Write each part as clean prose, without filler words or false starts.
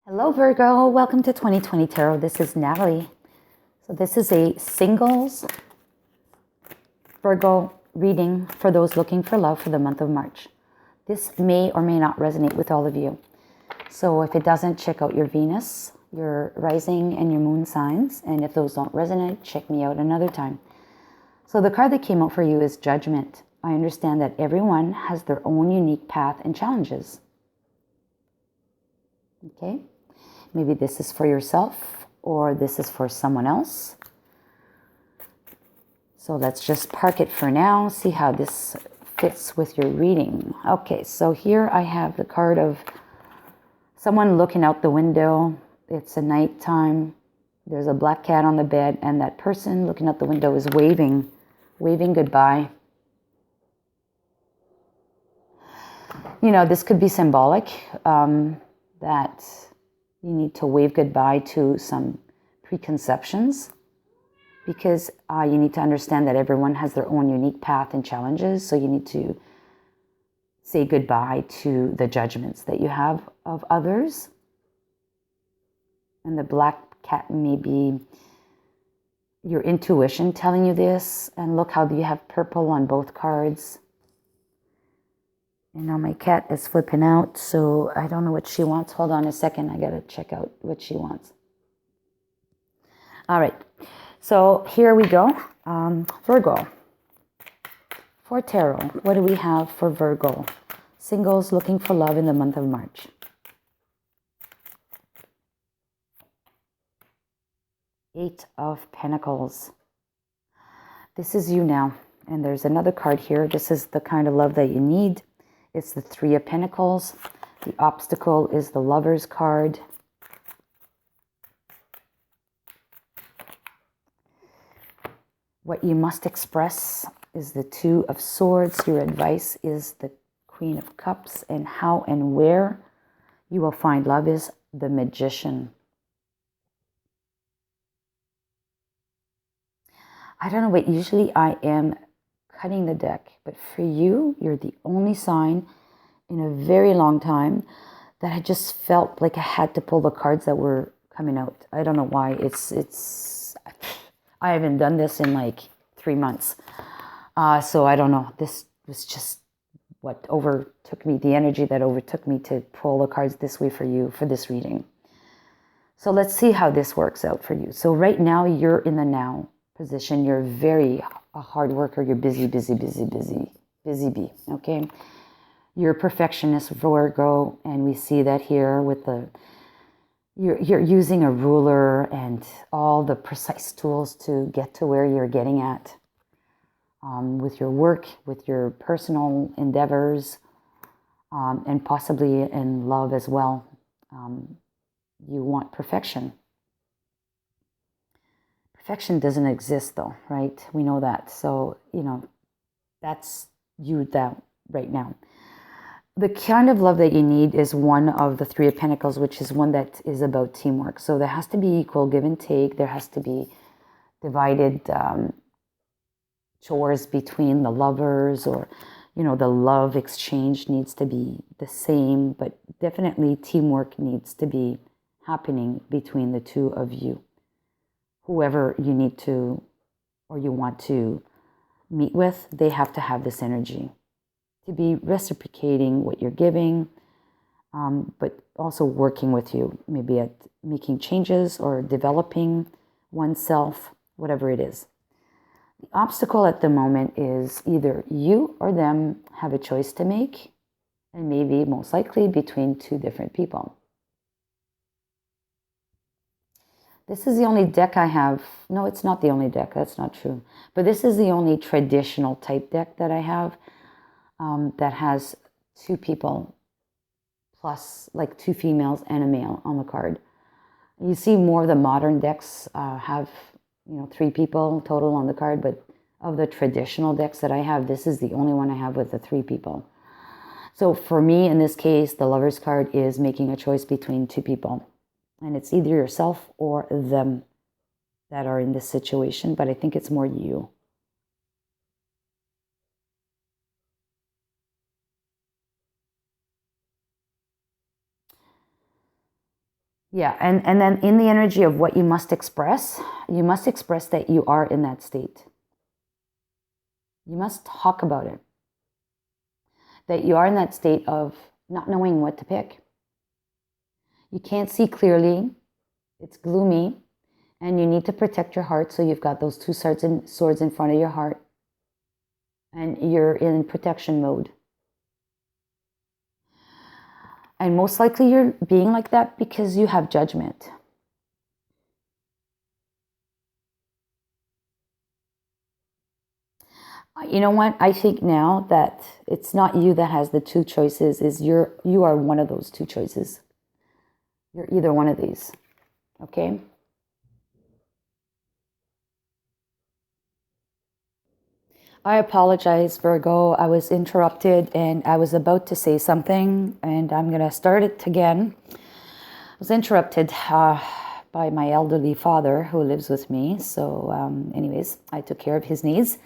Hello Virgo, welcome to 2020 Tarot. This is Natalie. So this is a singles Virgo reading for those looking for love for the month of March. This may or may not resonate with all of you. So if it doesn't, check out your Venus, your rising and your moon signs. And if those don't resonate, check me out another time. So the card that came out for you is Judgment. I understand that everyone has their own unique path and challenges. Okay? Maybe this is for yourself or this is for someone else. So let's just park it for now, see how this fits with your reading. Okay, so here I have the card of someone looking out the window. It's a nighttime. There's a black cat on the bed, and that person looking out the window is waving goodbye. You know, this could be symbolic that you need to wave goodbye to some preconceptions, because you need to understand that everyone has their own unique path and challenges. So you need to say goodbye to the judgments that you have of others. And the black cat may be your intuition telling you this. And look how you have purple on both cards. You know, my cat is flipping out, so I don't know what she wants. Hold on a second. I got to check out what she wants. All right. So here we go. Virgo. For tarot, what do we have for Virgo? Singles looking for love in the month of March. Eight of Pentacles. This is you now. And there's another card here. This is the kind of love that you need. It's the Three of Pentacles. The obstacle is the Lover's card. What you must express is the Two of Swords. Your advice is the Queen of Cups. And how and where you will find love is the Magician. I don't know, but usually I am cutting the deck. But for you, you're the only sign in a very long time that I just felt like I had to pull the cards that were coming out. I don't know why. I haven't done this in like 3 months. So I don't know. This was just what overtook me, the energy that overtook me to pull the cards this way for you for this reading. So let's see how this works out for you. So right now you're in the now position. You're a hard worker. You're busy bee. Okay. You're a perfectionist, Virgo, and we see that here with you're using a ruler and all the precise tools to get to where you're getting at with your work, with your personal endeavors, and possibly in love as well. You want perfection. Perfection doesn't exist though, right? We know that. So, you know, that's you that right now. The kind of love that you need is one of the Three of Pentacles, which is one that is about teamwork. So there has to be equal give and take. There has to be divided chores between the lovers, or, you know, the love exchange needs to be the same, but definitely teamwork needs to be happening between the two of you. Whoever you need to or you want to meet with, they have to have this energy to be reciprocating what you're giving, but also working with you, maybe at making changes or developing oneself, whatever it is. The obstacle at the moment is either you or them have a choice to make, and maybe most likely between two different people. This is the only deck I have. No, it's not the only deck. That's not true. But this is the only traditional type deck that I have that has two people plus like two females and a male on the card. You see more of the modern decks have, you know, three people total on the card. But of the traditional decks that I have, this is the only one I have with the three people. So for me, in this case, the Lover's card is making a choice between two people. And it's either yourself or them that are in this situation, but I think it's more you. Yeah, and then in the energy of what you must express that you are in that state. You must talk about it. That you are in that state of not knowing what to pick. You can't see clearly. It's gloomy. And you need to protect your heart. So you've got those two swords in front of your heart. And you're in protection mode. And most likely you're being like that because you have judgment. You know what? I think now that it's not you that has the two choices, you are one of those two choices. You're either one of these. Okay? I apologize, Virgo. I was interrupted and I was about to say something and I'm going to start it again. I was interrupted by my elderly father who lives with me. So anyways, I took care of his needs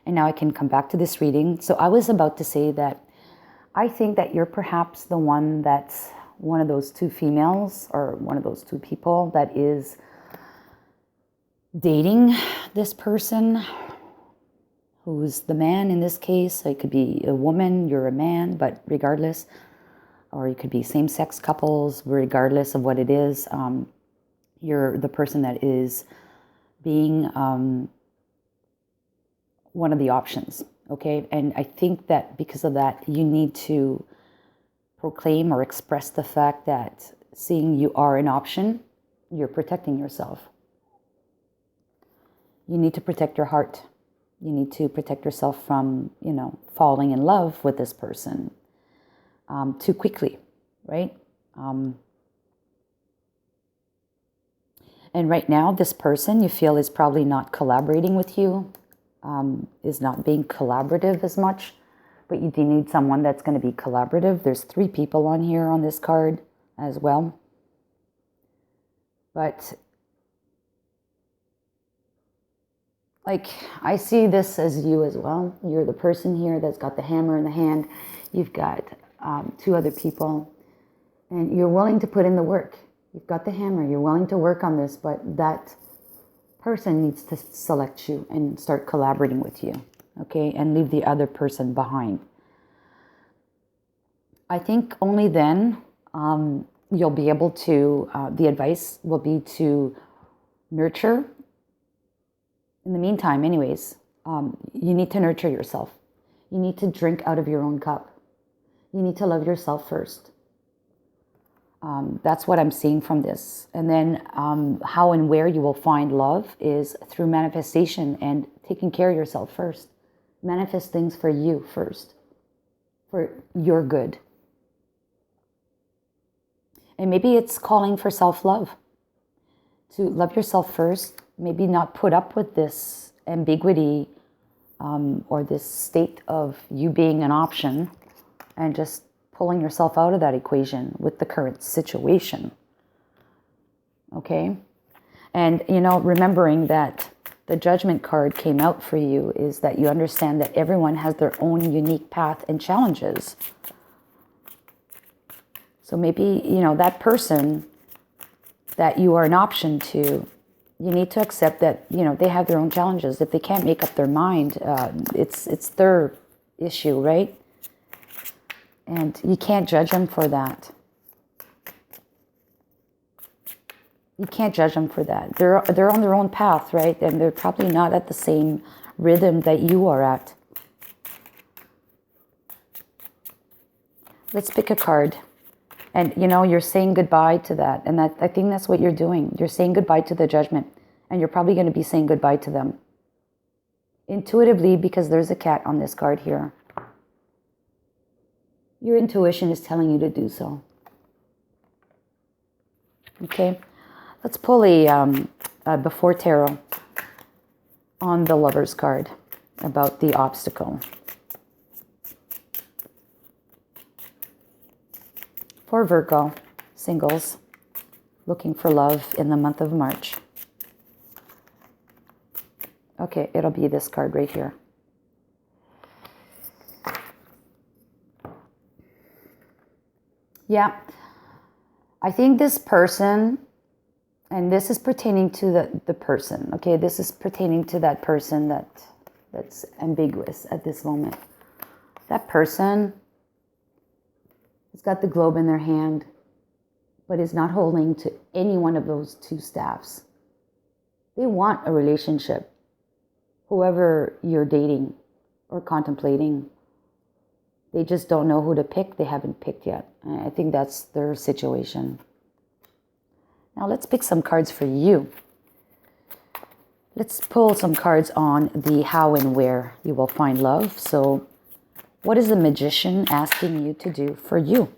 and now I can come back to this reading. So I was about to say that I think that you're perhaps the one that's one of those two females or one of those two people that is dating this person who's the man in this case. It could be a woman, you're a man, but regardless, or it could be same-sex couples, regardless of what it is, you're the person that is being one of the options, okay? And I think that because of that, you need to proclaim or express the fact that seeing you are an option, you're protecting yourself. You need to protect your heart. You need to protect yourself from, falling in love with this person too quickly, right? And right now, this person you feel is probably not collaborating with you, is not being collaborative as much, but you do need someone that's going to be collaborative. There's 3 people on here on this card as well. But I see this as you as well. You're the person here that's got the hammer in the hand. You've got 2 other people, and you're willing to put in the work. You've got the hammer. You're willing to work on this, but that person needs to select you and start collaborating with you, okay? And leave the other person behind. I think only then you'll be able to, the advice will be to nurture. In the meantime, anyways, you need to nurture yourself. You need to drink out of your own cup. You need to love yourself first. That's what I'm seeing from this. And then how and where you will find love is through manifestation and taking care of yourself first. Manifest things for you first, for your good. And maybe it's calling for self-love. To love yourself first, maybe not put up with this ambiguity or this state of you being an option and just pulling yourself out of that equation with the current situation. Okay? And, remembering that the Judgment card came out for you is that you understand that everyone has their own unique path and challenges. So maybe, that person that you are an option to, you need to accept that, they have their own challenges. If they can't make up their mind, it's their issue, right? And you can't judge them for that. You can't judge them for that. They're on their own path, right? And they're probably not at the same rhythm that you are at. Let's pick a card. And, you're saying goodbye to that. And I think that's what you're doing. You're saying goodbye to the Judgment. And you're probably going to be saying goodbye to them. Intuitively, because there's a cat on this card here. Your intuition is telling you to do so. Okay? Let's pull a before tarot on the Lover's card about the obstacle. For Virgo singles looking for love in the month of March. Okay, it'll be this card right here. Yeah. I think this person, and this is pertaining to the person, okay? This is pertaining to that person that's ambiguous at this moment. That person has got the globe in their hand, but is not holding to any one of those two staffs. They want a relationship. Whoever you're dating or contemplating, they just don't know who to pick. They haven't picked yet. I think that's their situation. Now let's pick some cards for you. Let's pull some cards on the how and where you will find love. So what is the Magician asking you to do for you?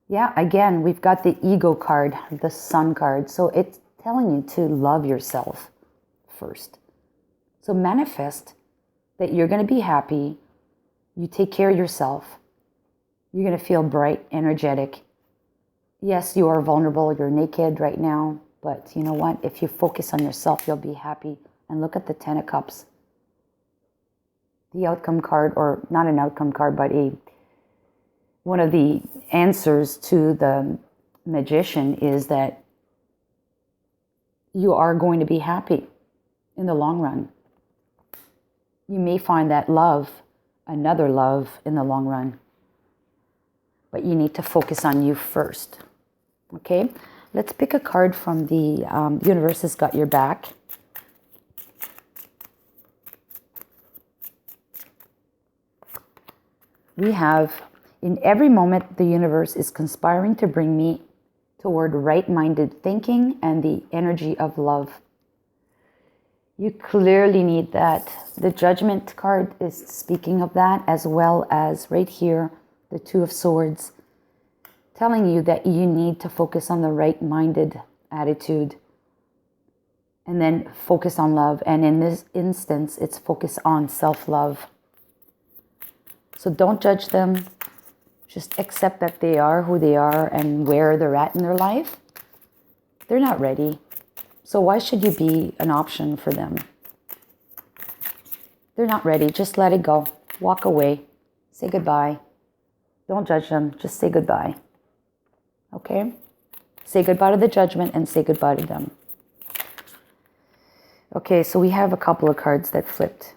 Yeah, again, we've got the ego card, the Sun card. So it's telling you to love yourself first. So manifest that you're going to be happy. You take care of yourself. You're going to feel bright, energetic. Yes, you are vulnerable. You're naked right now. But you know what? If you focus on yourself, you'll be happy. And look at the Ten of Cups. The outcome card, or not an outcome card, but one of the answers to the Magician is that you are going to be happy in the long run. You may find that love, another love in the long run. But you need to focus on you first. Okay? Let's pick a card from the Universe Has Got Your Back. We have, in every moment, the universe is conspiring to bring me toward right-minded thinking and the energy of love. You clearly need that. The Judgment card is speaking of that, as well as right here, the Two of Swords, telling you that you need to focus on the right-minded attitude and then focus on love. And in this instance, it's focus on self-love. So don't judge them. Just accept that they are who they are and where they're at in their life. They're not ready. So why should you be an option for them? They're not ready. Just let it go. Walk away. Say goodbye. Don't judge them. Just say goodbye. Okay? Say goodbye to the Judgment and say goodbye to them. Okay, so we have a couple of cards that flipped.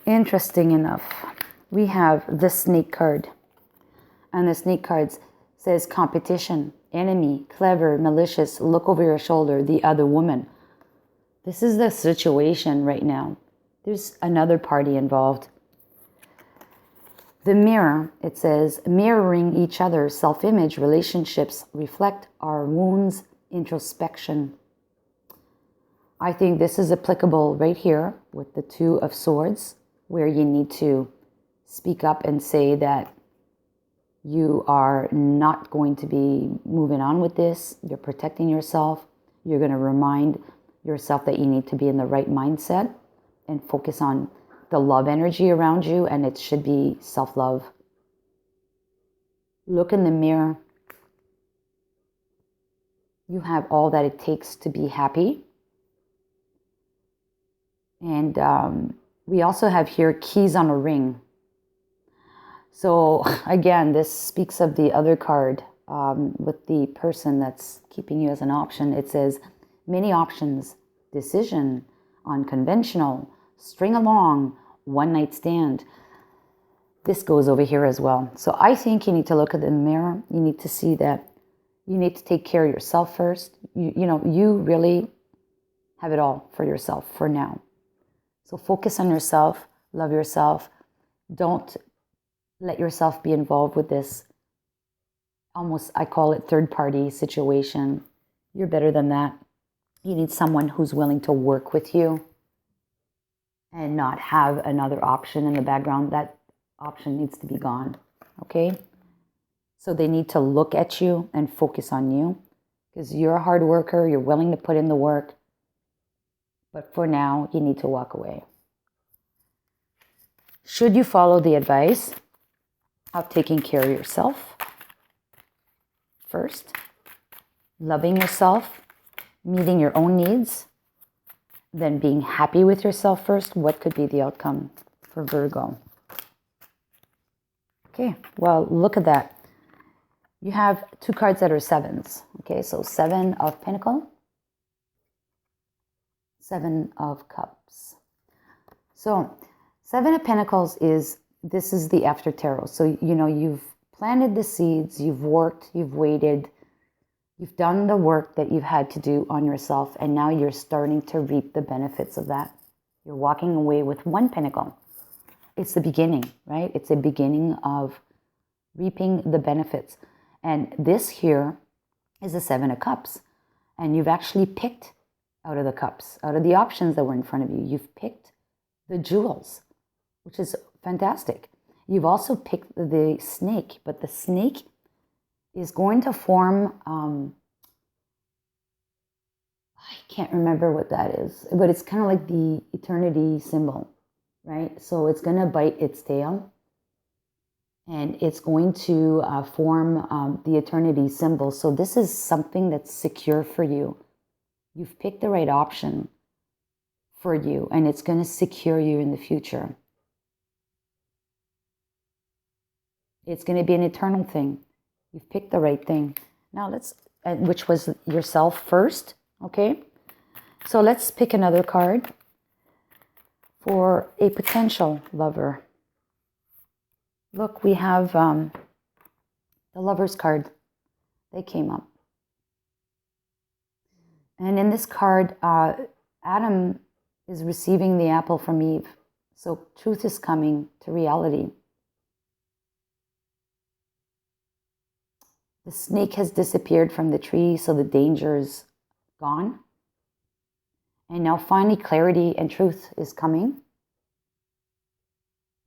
Interesting enough, we have the Snake card. And the Snake card says competition, enemy, clever, malicious, look over your shoulder, the other woman. This is the situation right now. There's another party involved. The Mirror, it says, mirroring each other, self-image, relationships reflect our wounds, introspection. I think this is applicable right here with the Two of Swords, where you need to speak up and say that you are not going to be moving on with this. You're protecting yourself. You're going to remind yourself that you need to be in the right mindset and focus on the love energy around you, and it should be self-love. Look in the mirror. You have all that it takes to be happy. And we also have here keys on a ring. So again, this speaks of the other card with the person that's keeping you as an option. It says many options, decision, unconventional, string along, one night stand. This goes over here as well. So I think you need to look at the mirror. You need to see that you need to take care of yourself first. You really have it all for yourself for now. So focus on yourself, love yourself. Don't let yourself be involved with this almost, I call it third party situation. You're better than that. You need someone who's willing to work with you and not have another option in the background. That option needs to be gone, okay? So they need to look at you and focus on you because you're a hard worker. You're willing to put in the work. But for now, you need to walk away. Should you follow the advice of taking care of yourself first, loving yourself, meeting your own needs, then being happy with yourself first, what could be the outcome? for Virgo. Okay, well, look at that. You have 2 cards that are 7s. Okay, so 7 of Pentacles, 7 of Cups. So 7 of Pentacles this is the after tarot. So, you know, you've planted the seeds, you've worked, you've waited, you've done the work that you've had to do on yourself, and now you're starting to reap the benefits of that. You're walking away with 1 pentacle. It's the beginning, right? It's a beginning of reaping the benefits. And this here is the 7 of Cups. And you've actually picked out of the cups, out of the options that were in front of you, you've picked the jewels, which is fantastic. You've also picked the snake, but the snake is going to form, I can't remember what that is, but it's kind of like the eternity symbol, right? So it's going to bite its tail, and it's going to form the eternity symbol. So this is something that's secure for you. You've picked the right option for you, and it's going to secure you in the future. It's going to be an eternal thing. You've picked the right thing. Now which was yourself first, okay? So let's pick another card for a potential lover. Look, we have the Lover's card. They came up. And in this card, Adam is receiving the apple from Eve. So truth is coming to reality. The snake has disappeared from the tree, so the danger is gone. And now finally clarity and truth is coming.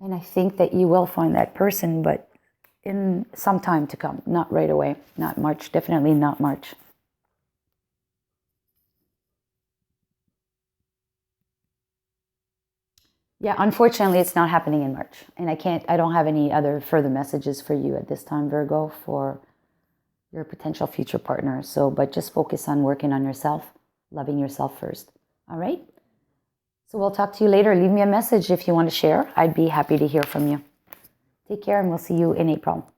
And I think that you will find that person, but in some time to come, not right away, not March, definitely not March. Yeah, unfortunately, it's not happening in March. And I don't have any other further messages for you at this time, Virgo, for your potential future partner. So, but just focus on working on yourself, loving yourself first. All right? So we'll talk to you later. Leave me a message if you want to share. I'd be happy to hear from you. Take care, and we'll see you in April.